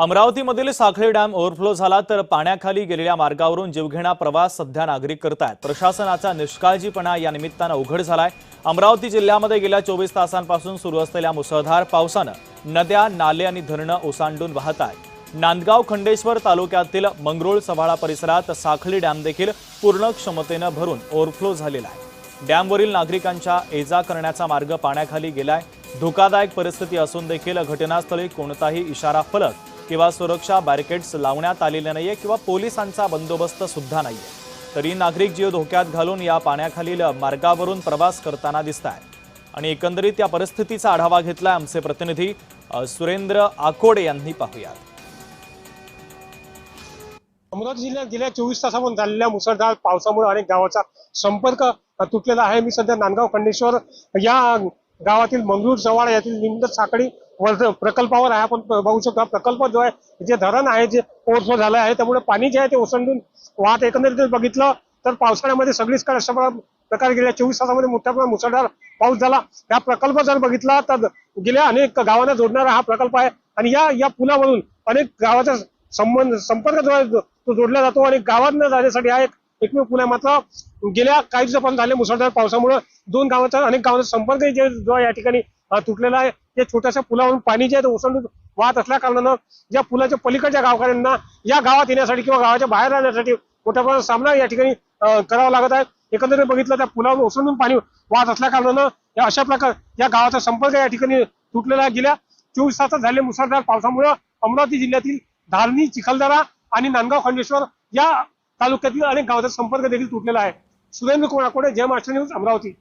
अमरावतीमधील साखळी dam overflow झाला तर पाण्याखाली गेलेल्या मार्गावरून जीवघेणा प्रवास सध्या नागरिक करतायत। प्रशासनाचा निष्काळजीपणा या निमित्ताने उघड झालाय। अमरावती जिल्ह्यामध्ये गेल्या 24 तासांपासून सुरू असलेल्या मुसळधार पावसाने नद्या, नाले आणि धरणं ओसांडून वाहत आहेत। नांदगाव खंडेश्वर तालुक्यातील मंगरुळ सभाळा परिसरात साखळी डॅम देखील पूर्ण क्षमतेने भरून ओव्हरफ्लो झालेला आहे। डॅमवरील नागरिकांच्या ये-जा करण्याचा मार्ग पाण्याखाली गेलाय। धोकादायक परिस्थिती असून देखील घटनास्थळी कोणताही इशारा फलक किंवा सुरक्षा बॅरिकेड्स लावण्यात आलेले नाहीये किंवा पोलिसांचा बंदोबस्त सुद्धा नाहीये। तरी नागरिक जीव धोक्यात घालून या पाण्याखालील मार्गावरून प्रवास करताना दिसतायत। आणि एकंदरीत या परिस्थितीचा आढावा घेतला आमचे प्रतिनिधी सुरेंद्र आकोडे यांनी। पाहूया। अमरावती जिल्ह्यात गेल्या 24 तासांपासून झालेल्या मुसळधार पावसामुळे अनेक गावांचा संपर्क तुटलेला आहे। मी सध्या नांदगाव खंडेश्वर या गावातील मंगरुळ सवाडा यातील लिंब साखळी प्रकल्पावर आहे। आपण बघू शकतो प्रकल्प जो आहे जे धरण आहे जे ओव्हरफ्लो झालं आहे, त्यामुळे पाणी जे आहे ते ओसंडून वाहत। एकंदरीत बघितलं तर पावसाळ्यामध्ये सगळीकडे अशा प्रकारे गेल्या 24 तासामध्ये मोठ्या प्रमाणात मुसळधार पाऊस झाला। हा प्रकल्प जर बघितला तर गेल्या अनेक गावांना जोडणारा हा प्रकल्प आहे आणि या पुलावरून अनेक गावाचा संपर्क जो आहे तो जोडला जातो आणि गावांना जाण्यासाठी हा एकमेव पूल आहे। मात्र गेल्या काही दिवसांपासून झालेल्या मुसळधार पावसामुळे दोन गावांचा अनेक गावांचा संपर्क जो या ठिकाणी तुटलेला आहे। या छोट्याशा पुलावरून पाणी जे आहे ते ओसंडून वाहत असल्या कारणानं या पुलाच्या पलीकडच्या गावकऱ्यांना या गावात येण्यासाठी किंवा गावाच्या बाहेर राहण्यासाठी मोठ्या प्रमाणात सामना या ठिकाणी करावा लागत आहे। एकंदरीत बघितलं त्या पुलावरून ओसंडून पाणी वाहत असल्या कारणानं या अशा प्रकार या गावाचा संपर्क या ठिकाणी तुटलेला आहे। गेल्या 24 तासात झालेल्या मुसळधार पावसामुळे अमरावती जिल्ह्यातील धारणी, चिखलदरा आणि नांदगाव खंडेश्वर या तालुक्यातील अनेक गावांचा संपर्क देखील तुटलेला आहे। सुरेंद्र आकोडे, जय महाराष्ट्र न्यूज, अमरावती।